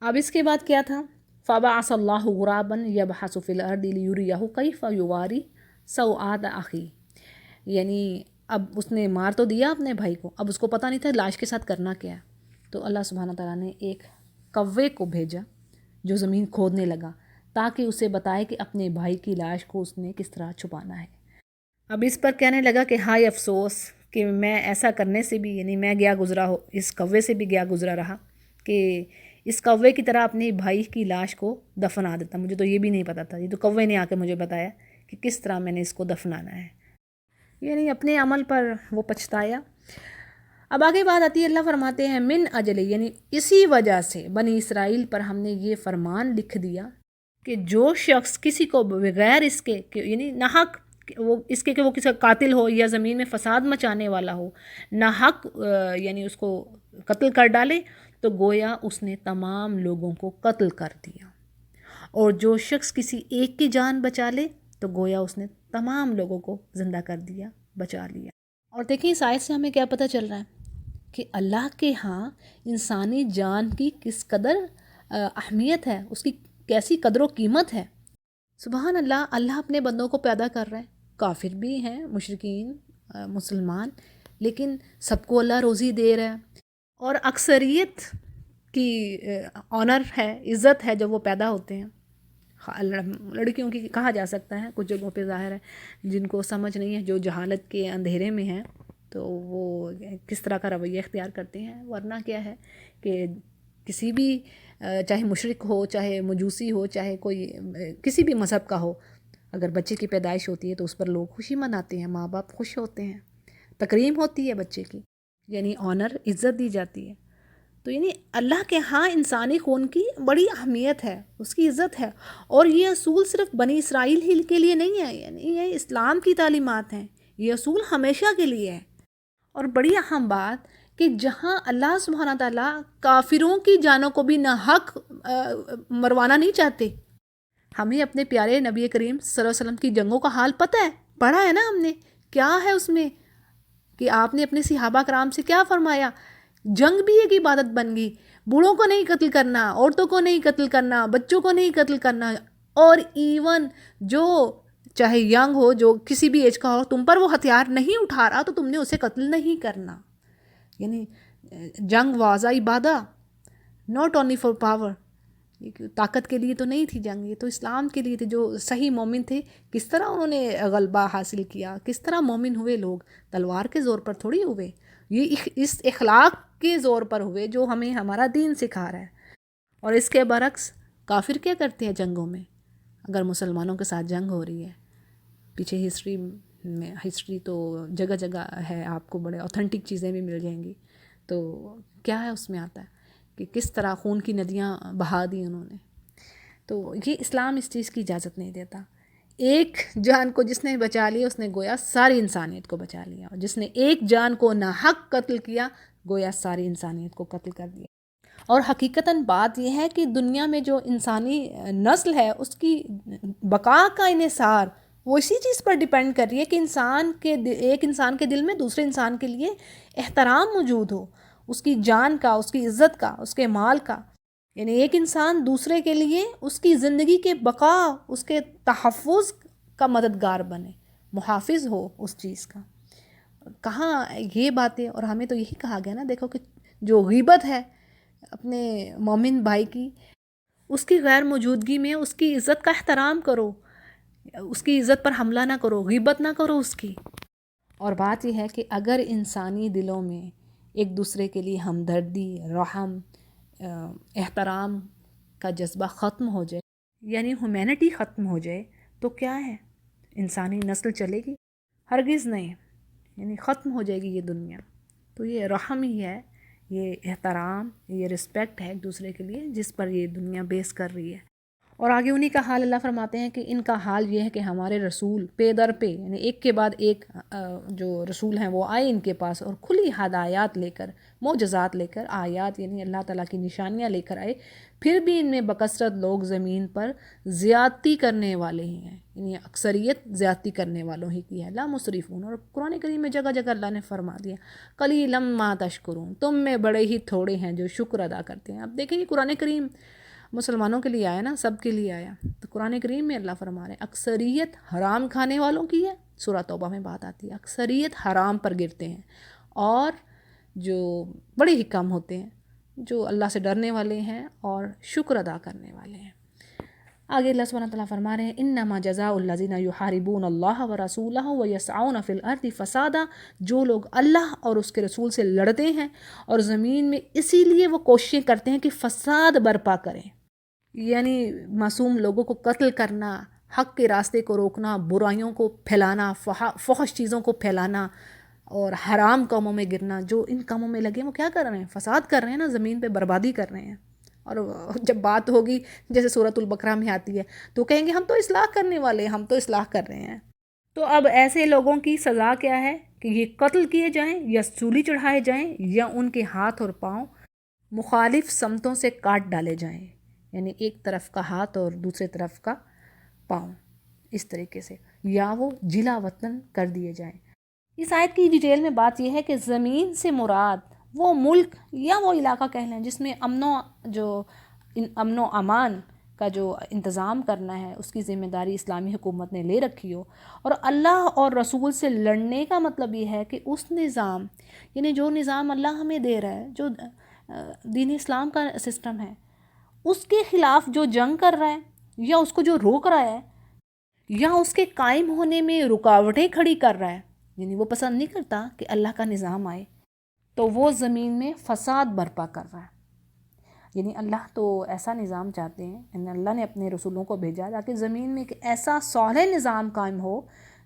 اب اس کے بعد کیا تھا؟ فَبَعَثَ اللَّهُ غُرَابًا يَبْحَثُ فِي الْأَرْضِ لِيُرِيَهُ كَيْفَ يُوَارِي سَوْآتَ أَخِيهِ، یعنی اب اس نے مار تو دیا اپنے بھائی کو، اب اس کو پتہ نہیں تھا لاش کے ساتھ کرنا کیا ہے، تو اللہ سبحانہ تعالیٰ نے ایک کوے کو بھیجا جو زمین کھودنے لگا تاکہ اسے بتائے کہ اپنے بھائی کی لاش کو اس نے کس طرح چھپانا ہے۔ اب اس پر کہنے لگا کہ ہائے افسوس کہ میں ایسا کرنے سے بھی، یعنی میں گیا گزرا ہو، اس کوے سے بھی گیا گزرا رہا کہ اس کوے کی طرح اپنے بھائی کی لاش کو دفنا دیتا، مجھے تو یہ بھی نہیں پتہ تھا، یہ تو کوے نے آ کے مجھے بتایا کہ کس طرح میں نے اس کو دفنانا ہے، یعنی اپنے عمل پر وہ پچھتایا۔ اب آگے بات آتی ہے، اللہ فرماتے ہیں من اجل، یعنی اسی وجہ سے بنی اسرائیل پر ہم نے یہ فرمان لکھ دیا کہ جو شخص کسی کو بغیر اس کے یعنی ناحق وہ اس کے کہ وہ کسی کا قاتل ہو یا زمین میں فساد مچانے والا ہو، ناحق یعنی اس کو قتل کر ڈالے، تو گویا اس نے تمام لوگوں کو قتل کر دیا، اور جو شخص کسی ایک کی جان بچا لے تو گویا اس نے تمام لوگوں کو زندہ کر دیا، بچا لیا۔ اور دیکھیں اس آیت سے ہمیں کیا پتہ چل رہا ہے کہ اللہ کے ہاں انسانی جان کی کس قدر اہمیت ہے، اس کی کیسی قدر و قیمت ہے۔ سبحان اللہ، اللہ اپنے بندوں کو پیدا کر رہا ہے، کافر بھی ہیں، مشرکین، مسلمان، لیکن سب کو اللہ روزی دے رہا ہے، اور اکثریت کی آنر ہے، عزت ہے جب وہ پیدا ہوتے ہیں۔ لڑکیوں کی کہا جا سکتا ہے، کچھ جگہوں پہ ظاہر ہے جن کو سمجھ نہیں ہے، جو جہالت کے اندھیرے میں ہیں، تو وہ کس طرح کا رویہ اختیار کرتے ہیں، ورنہ کیا ہے کہ کسی بھی چاہے مشرک ہو، چاہے مجوسی ہو، چاہے کوئی کسی بھی مذہب کا ہو، اگر بچے کی پیدائش ہوتی ہے تو اس پر لوگ خوشی مناتے ہیں، ماں باپ خوش ہوتے ہیں، تکریم ہوتی ہے بچے کی، یعنی آنر، عزت دی جاتی ہے۔ تو یعنی اللہ کے ہاں انسانی خون کی بڑی اہمیت ہے، اس کی عزت ہے، اور یہ اصول صرف بنی اسرائیل ہی کے لیے نہیں ہے، یعنی یہ اسلام کی تعلیمات ہیں، یہ اصول ہمیشہ کے لیے ہے۔ اور بڑی اہم بات کہ جہاں اللہ سبحانہ تعالیٰ کافروں کی جانوں کو بھی ناحق مروانا نہیں چاہتے، ہمیں اپنے پیارے نبی کریم صلی اللہ علیہ وسلم کی جنگوں کا حال پتہ ہے، پڑھا ہے نا ہم نے، کیا ہے اس میں کہ آپ نے اپنے صحابہ کرام سے کیا فرمایا، جنگ بھی ایک عبادت بن گئی، بوڑھوں کو نہیں قتل کرنا، عورتوں کو نہیں قتل کرنا، بچوں کو نہیں قتل کرنا، اور ایون جو چاہے ینگ ہو، جو کسی بھی ایج کا ہو، تم پر وہ ہتھیار نہیں اٹھا رہا تو تم نے اسے قتل نہیں کرنا۔ یعنی جنگ واضح عبادت، ناٹ اونلی فار پاور، طاقت کے لیے تو نہیں تھی جنگ، یہ تو اسلام کے لیے تھے۔ جو صحیح مومن تھے کس طرح انہوں نے غلبہ حاصل کیا، کس طرح مومن ہوئے لوگ، تلوار کے زور پر تھوڑی ہوئے، یہ اس اخلاق کے زور پر ہوئے جو ہمیں ہمارا دین سکھا رہا ہے۔ اور اس کے برعکس کافر کیا کرتے ہیں جنگوں میں؟ اگر مسلمانوں کے ساتھ جنگ ہو رہی ہے، پیچھے ہسٹری تو جگہ جگہ ہے، آپ کو بڑے اوتھینٹک چیزیں بھی مل جائیں گی، تو کیا ہے اس میں آتا ہے کہ کس طرح خون کی ندیاں بہا دی انہوں نے۔ تو یہ اسلام اس چیز کی اجازت نہیں دیتا۔ ایک جان کو جس نے بچا لیا اس نے گویا ساری انسانیت کو بچا لیا، اور جس نے ایک جان کو ناحق قتل کیا گویا ساری انسانیت کو قتل کر دیا۔ اور حقیقتاً بات یہ ہے کہ دنیا میں جو انسانی نسل ہے اس کی بقا کا انحصار وہ اسی چیز پر ڈیپینڈ کر رہی ہے کہ ایک انسان کے دل میں دوسرے انسان کے لیے احترام موجود ہو، اس کی جان کا، اس کی عزت کا، اس کے مال کا. یعنی ایک انسان دوسرے کے لیے اس کی زندگی کے بقا، اس کے تحفظ کا مددگار بنے، محافظ ہو اس چیز کا. کہاں یہ باتیں، اور ہمیں تو یہی کہا گیا نا، دیکھو کہ جو غیبت ہے اپنے مومن بھائی کی، اس کی غیر موجودگی میں اس کی عزت کا احترام کرو، اس کی عزت پر حملہ نہ کرو، غیبت نہ کرو اس کی. اور بات یہ ہے کہ اگر انسانی دلوں میں ایک دوسرے کے لیے ہمدردی، رحم، احترام کا جذبہ ختم ہو جائے، یعنی ہیومینٹی ختم ہو جائے، تو کیا ہے؟ انسانی نسل چلے گی؟ ہرگز نہیں. یعنی ختم ہو جائے گی یہ دنیا. تو یہ رحم ہی ہے، یہ احترام، یہ رسپیکٹ ہے ایک دوسرے کے لیے، جس پر یہ دنیا بیس کر رہی ہے. اور آگے انہی کا حال اللہ فرماتے ہیں کہ ان کا حال یہ ہے کہ ہمارے رسول پے در پہ، یعنی ایک کے بعد ایک جو رسول ہیں وہ آئے ان کے پاس، اور کھلی ہدایات لے کر، معجزات لے کر، آیات یعنی اللہ تعالیٰ کی نشانیاں لے کر آئے، پھر بھی ان میں بکثرت لوگ زمین پر زیادتی کرنے والے ہی ہیں. یعنی اکثریت زیادتی کرنے والوں ہی کی ہے. لا مسرفون. اور قرآن کریم میں جگہ جگہ اللہ نے فرما دیا قلیلا ما تشکرون، تم میں بڑے ہی تھوڑے ہیں جو شکر ادا کرتے ہیں. اب دیکھیں یہ قرآن کریم مسلمانوں کے لیے آیا نا، سب کے لیے آیا. تو قرآن کریم میں اللہ فرما رہے ہیں اکثریت حرام کھانے والوں کی ہے. سورہ توبہ میں بات آتی ہے اکثریت حرام پر گرتے ہیں، اور جو بڑے ہی کم ہوتے ہیں جو اللہ سے ڈرنے والے ہیں اور شکر ادا کرنے والے ہیں. آگے اللہ سبحانہ تعالیٰ فرما رہے ہیں انما جزاء الذین یحاربون اللہ ورسولہ ویسعون فی الارض فسادا، جو لوگ اللہ اور اس کے رسول سے لڑتے ہیں اور زمین میں اسی لیے وہ کوششیں کرتے ہیں کہ فساد برپا کریں، یعنی معصوم لوگوں کو قتل کرنا، حق کے راستے کو روکنا، برائیوں کو پھیلانا، فحش چیزوں کو پھیلانا اور حرام کاموں میں گرنا. جو ان کاموں میں لگے وہ کیا کر رہے ہیں؟ فساد کر رہے ہیں نا، زمین پہ بربادی کر رہے ہیں. اور جب بات ہوگی جیسے سورۃ البقرہ میں آتی ہے تو کہیں گے ہم تو اصلاح کرنے والے ہیں، ہم تو اصلاح کر رہے ہیں. تو اب ایسے لوگوں کی سزا کیا ہے کہ یہ قتل کیے جائیں یا سولی چڑھائے جائیں، یا ان کے ہاتھ اور پاؤں مخالف سمتوں سے کاٹ ڈالے جائیں. یعنی ایک طرف کا ہاتھ اور دوسرے طرف کا پاؤں اس طریقے سے، یا وہ جلا وطن کر دیے جائیں. اس آیت کی ڈیٹیل میں بات یہ ہے کہ زمین سے مراد وہ ملک یا وہ علاقہ کہہ لیں جس میں امن و امان کا جو انتظام کرنا ہے اس کی ذمہ داری اسلامی حکومت نے لے رکھی ہو. اور اللہ اور رسول سے لڑنے کا مطلب یہ ہے کہ اس نظام، یعنی جو نظام اللہ ہمیں دے رہا ہے، جو دین اسلام کا سسٹم ہے، اس کے خلاف جو جنگ کر رہا ہے یا اس کو جو روک رہا ہے یا اس کے قائم ہونے میں رکاوٹیں کھڑی کر رہا ہے، یعنی وہ پسند نہیں کرتا کہ اللہ کا نظام آئے، تو وہ زمین میں فساد برپا کر رہا ہے. یعنی اللہ تو ایسا نظام چاہتے ہیں، یعنی اللہ نے اپنے رسولوں کو بھیجا تاکہ زمین میں ایک ایسا صالح نظام قائم ہو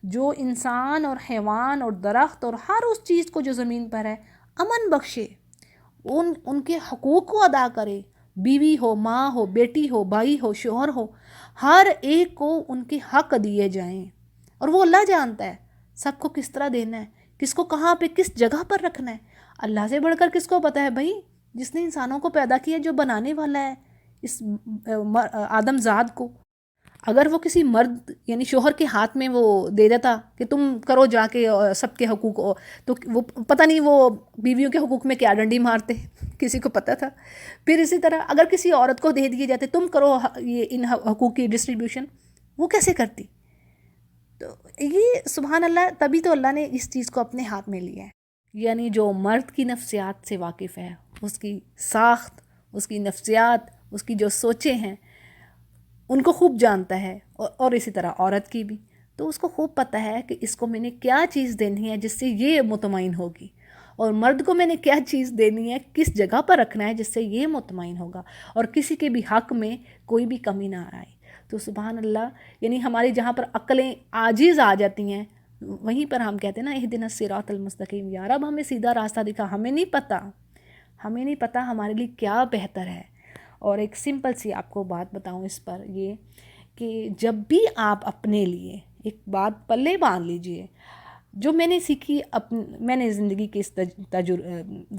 جو انسان اور حیوان اور درخت اور ہر اس چیز کو جو زمین پر ہے امن بخشے، ان کے حقوق کو ادا کرے. بیوی ہو، ماں ہو، بیٹی ہو، بھائی ہو، شوہر ہو، ہر ایک کو ان کے حق دیے جائیں. اور وہ اللہ جانتا ہے سب کو کس طرح دینا ہے، کس کو کہاں پہ کس جگہ پر رکھنا ہے. اللہ سے بڑھ کر کس کو پتہ ہے بھائی؟ جس نے انسانوں کو پیدا کیا، جو بنانے والا ہے اس آدم زاد کو. اگر وہ کسی مرد یعنی شوہر کے ہاتھ میں وہ دے دیتا کہ تم کرو جا کے سب کے حقوق، تو وہ پتہ نہیں وہ بیویوں کے حقوق میں کیا ڈنڈی مارتے، کسی کو پتہ تھا. پھر اسی طرح اگر کسی عورت کو دے دیے جاتے تم کرو یہ ان حقوق کی ڈسٹریبیوشن، وہ کیسے کرتی؟ تو یہ سبحان اللہ، تبھی تو اللہ نے اس چیز کو اپنے ہاتھ میں لیا ہے. یعنی جو مرد کی نفسیات سے واقف ہے، اس کی ساخت، اس کی نفسیات، اس کی جو سوچیں ہیں ان کو خوب جانتا ہے، اور اسی طرح عورت کی بھی. تو اس کو خوب پتہ ہے کہ اس کو میں نے کیا چیز دینی ہے جس سے یہ مطمئن ہوگی، اور مرد کو میں نے کیا چیز دینی ہے، کس جگہ پر رکھنا ہے جس سے یہ مطمئن ہوگا اور کسی کے بھی حق میں کوئی بھی کمی نہ آئے. تو سبحان اللہ، یعنی ہماری جہاں پر عقلیں عاجز آ جاتی ہیں وہیں پر ہم کہتے ہیں نا اہدنا الصراط المستقیم، یا رب ہمیں سیدھا راستہ دکھا. ہمیں نہیں پتہ ہمارے لیے کیا بہتر ہے. اور ایک سمپل سی آپ کو بات بتاؤں اس پر، یہ کہ جب بھی آپ اپنے لیے ایک بات پلے باندھ لیجئے، جو میں نے سیکھی، میں نے زندگی کے اس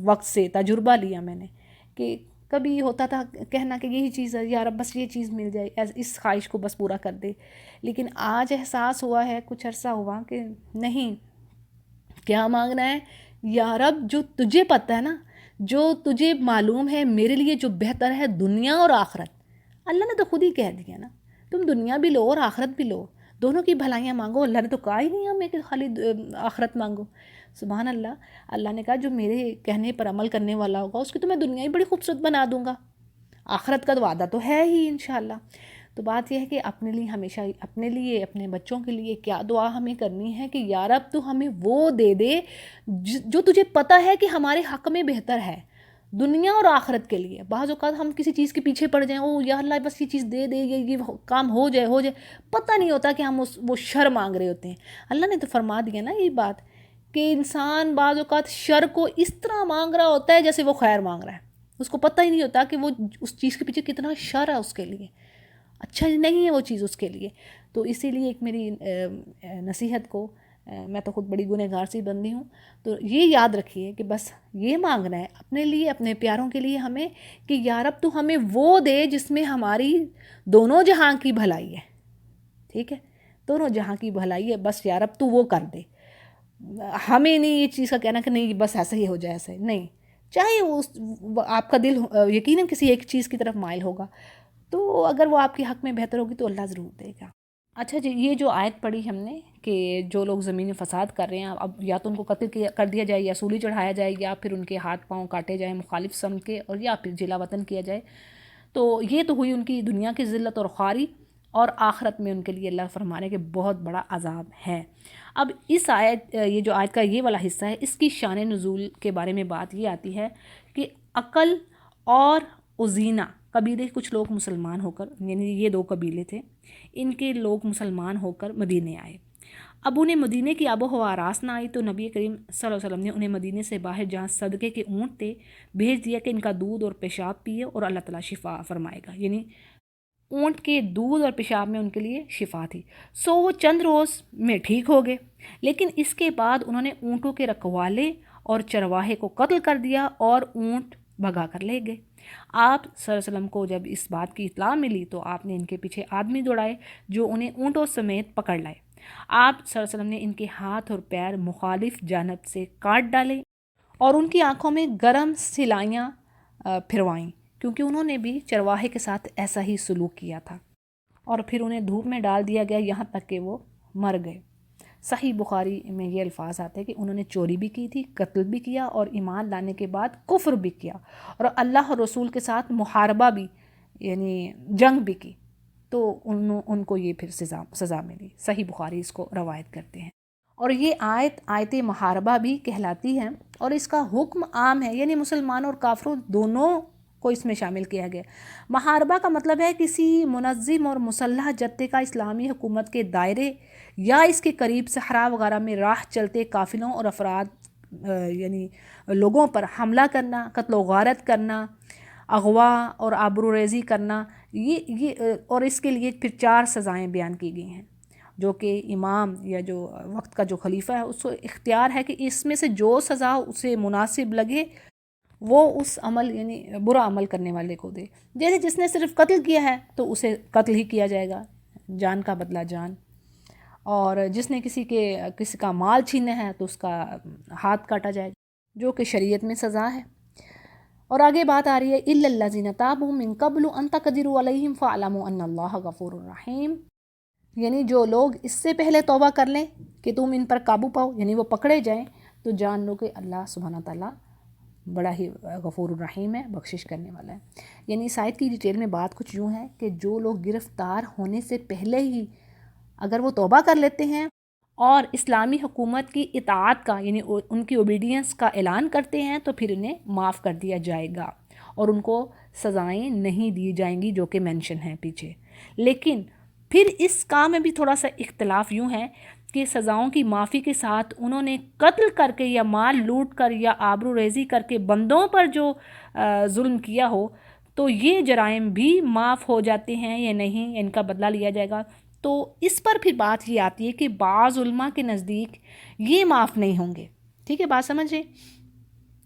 وقت سے تجربہ لیا میں نے، کہ کبھی ہوتا تھا کہنا کہ یہی چیز ہے یا رب بس یہ چیز مل جائے، اس خواہش کو بس پورا کر دے. لیکن آج احساس ہوا ہے، کچھ عرصہ ہوا کہ نہیں، کیا مانگنا ہے؟ یا رب جو تجھے پتہ ہے نا، جو تجھے معلوم ہے میرے لیے جو بہتر ہے دنیا اور آخرت. اللہ نے تو خود ہی کہہ دیا نا، تم دنیا بھی لو اور آخرت بھی لو، دونوں کی بھلائیاں مانگو. اللہ نے تو کہا ہی نہیں ہمیں کہ خالی آخرت مانگو. سبحان اللہ. اللہ نے کہا جو میرے کہنے پر عمل کرنے والا ہوگا اس کی تو میں دنیا ہی بڑی خوبصورت بنا دوں گا. آخرت کا تو وعدہ تو ہے ہی انشاءاللہ. تو بات یہ ہے کہ اپنے لیے ہمیشہ، اپنے لیے، اپنے بچوں کے لیے کیا دعا ہمیں کرنی ہے کہ یا رب تو ہمیں وہ دے دے جو تجھے پتہ ہے کہ ہمارے حق میں بہتر ہے دنیا اور آخرت کے لیے. بعض اوقات ہم کسی چیز کے پیچھے پڑ جائیں، او یا اللہ بس یہ چیز دے دے، یہ کام ہو جائے، پتہ نہیں ہوتا کہ ہم وہ شر مانگ رہے ہوتے ہیں. اللہ نے تو فرما دیا نا یہ بات کہ انسان بعض اوقات شر کو اس طرح مانگ رہا ہوتا ہے جیسے وہ خیر مانگ رہا ہے. اس کو پتہ ہی نہیں ہوتا کہ وہ اس چیز کے پیچھے کتنا شر ہے اس کے لیے، اچھا نہیں ہے وہ چیز اس کے لیے. تو اسی لیے ایک میری نصیحت کو، میں تو خود بڑی گنہگار سی بندی ہوں، تو یہ یاد رکھیے کہ بس یہ مانگنا ہے اپنے لیے، اپنے پیاروں کے لیے ہمیں کہ یا رب تو ہمیں وہ دے جس میں ہماری دونوں جہاں کی بھلائی ہے. ٹھیک ہے، دونوں جہاں کی بھلائی ہے، بس یا رب تو وہ کر دے. ہمیں نہیں یہ چیز کا کہنا کہ نہیں بس ایسا ہی ہو جائے، ایسا ہی نہیں. چاہے آپ کا دل یقیناً کسی ایک چیز کی طرف مائل ہوگا، تو اگر وہ آپ کے حق میں بہتر ہوگی تو اللہ ضرور دے گا. اچھا جی، یہ جو آیت پڑھی ہم نے کہ جو لوگ زمین میں فساد کر رہے ہیں، اب یا تو ان کو قتل کر دیا جائے، یا سولی چڑھایا جائے، یا پھر ان کے ہاتھ پاؤں کاٹے جائیں مخالف سمت کے، اور یا پھر جلا وطن کیا جائے. تو یہ تو ہوئی ان کی دنیا کی ذلت اور خواری، اور آخرت میں ان کے لیے اللہ فرمانے کے بہت بڑا عذاب ہے. اب اس آیت، یہ جو آیت کا یہ والا حصہ ہے، اس کی شان نزول کے بارے میں بات یہ آتی ہے کہ عقل اور عزینہ قبیلے کچھ لوگ مسلمان ہو کر، یعنی یہ دو قبیلے تھے، ان کے لوگ مسلمان ہو کر مدینے آئے. اب انہیں مدینے کی آب و ہوا راس نہ آئی، تو نبی کریم صلی اللہ علیہ وسلم نے انہیں مدینے سے باہر جہاں صدقے کے اونٹ تھے بھیج دیا کہ ان کا دودھ اور پیشاب پیے اور اللہ تعالیٰ شفا فرمائے گا. یعنی اونٹ کے دودھ اور پیشاب میں ان کے لیے شفا تھی. سو وہ چند روز میں ٹھیک ہو گئے، لیکن اس کے بعد انہوں نے اونٹوں کے رکھوالے اور چرواہے کو قتل کر دیا اور اونٹ بھگا کر لے گئے. آپ صلی اللہ علیہ وسلم کو جب اس بات کی اطلاع ملی تو آپ نے ان کے پیچھے آدمی دوڑائے جو انہیں اونٹوں سمیت پکڑ لائے. آپ صلی اللہ علیہ وسلم نے ان کے ہاتھ اور پیر مخالف جانب سے کاٹ ڈالے اور ان کی آنکھوں میں گرم سلائیاں پھروائیں، کیونکہ انہوں نے بھی چرواہے کے ساتھ ایسا ہی سلوک کیا تھا. اور پھر انہیں دھوپ میں ڈال دیا گیا یہاں تک کہ وہ مر گئے. صحیح بخاری میں یہ الفاظ آتے ہیں کہ انہوں نے چوری بھی کی تھی، قتل بھی کیا، اور ایمان لانے کے بعد کفر بھی کیا، اور اللہ اور رسول کے ساتھ محاربہ بھی، یعنی جنگ بھی کی. تو ان کو یہ پھر سزا ملی. صحیح بخاری اس کو روایت کرتے ہیں. اور یہ آیت محاربہ بھی کہلاتی ہے، اور اس کا حکم عام ہے، یعنی مسلمانوں اور کافروں دونوں کو اس میں شامل کیا گیا. محاربہ کا مطلب ہے کسی منظم اور مسلح جتھے کا اسلامی حکومت کے دائرے یا اس کے قریب صحرا وغیرہ میں راہ چلتے قافلوں اور افراد یعنی لوگوں پر حملہ کرنا، قتل و غارت کرنا، اغوا اور آبروریزی کرنا. یہ اور اس کے لیے پھر 4 سزائیں بیان کی گئی ہیں، جو کہ امام یا جو وقت کا جو خلیفہ ہے اس کو اختیار ہے کہ اس میں سے جو سزا اسے مناسب لگے وہ اس عمل، یعنی برا عمل کرنے والے کو دے. جیسے جس نے صرف قتل کیا ہے تو اسے قتل ہی کیا جائے گا، جان کا بدلہ جان. اور جس نے کسی کا مال چھینا ہے تو اس کا ہاتھ کاٹا جائے گا، جو کہ شریعت میں سزا ہے. اور آگے بات آ رہی ہے اِلَّا الَّذِينَ تَابُوا مِن قَبْلُ أَن تَقْدِرُوا عَلَيْهِمْ فَاعْلَمُوا أَنَّ اللَّهَ غَفُورٌ رَحِيمٌ. یعنی جو لوگ اس سے پہلے توبہ کر لیں کہ تم ان پر قابو پاؤ، یعنی وہ پکڑے جائیں، تو جان لو کہ اللہ سبحانہ تعالیٰ بڑا ہی غفور الرحیم ہے، بخشش کرنے والا ہے. یعنی اس آیت کی ڈیٹیل میں بات کچھ یوں ہے کہ جو لوگ گرفتار ہونے سے پہلے ہی اگر وہ توبہ کر لیتے ہیں اور اسلامی حکومت کی اطاعت کا، یعنی ان کی اوبیڈینس کا اعلان کرتے ہیں، تو پھر انہیں معاف کر دیا جائے گا اور ان کو سزائیں نہیں دی جائیں گی جو کہ مینشن ہیں پیچھے. لیکن پھر اس کام میں بھی تھوڑا سا اختلاف یوں ہے کہ سزاؤں کی معافی کے ساتھ انہوں نے قتل کر کے یا مال لوٹ کر یا آبرو ریزی کر کے بندوں پر جو ظلم کیا ہو، تو یہ جرائم بھی معاف ہو جاتے ہیں یا نہیں، ان کا بدلہ لیا جائے گا. تو اس پر پھر بات یہ آتی ہے کہ بعض علماء کے نزدیک یہ معاف نہیں ہوں گے. ٹھیک ہے، بات سمجھیں؟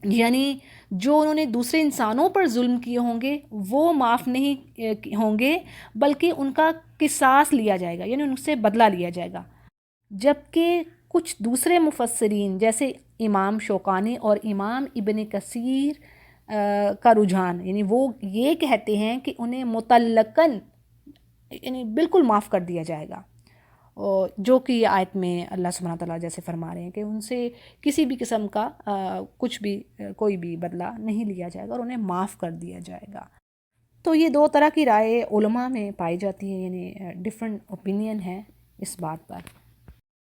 یعنی جو انہوں نے دوسرے انسانوں پر ظلم کیے ہوں گے وہ معاف نہیں ہوں گے، بلکہ ان کا قصاص لیا جائے گا، یعنی ان سے بدلہ لیا جائے گا۔ جبکہ کچھ دوسرے مفسرین جیسے امام شوکانی اور امام ابن کثیر کا رجحان، یعنی وہ یہ کہتے ہیں کہ انہیں مطلقاً یعنی بالکل معاف کر دیا جائے گا، اور جو کہ یہ آیت میں اللہ سبحانہ تعالیٰ جیسے فرما رہے ہیں کہ ان سے کسی بھی قسم کا کچھ بھی کوئی بھی بدلہ نہیں لیا جائے گا اور انہیں معاف کر دیا جائے گا۔ تو یہ دو طرح کی رائے علماء میں پائی جاتی ہیں، یعنی ڈیفرنٹ اوپینین ہے اس بات پر۔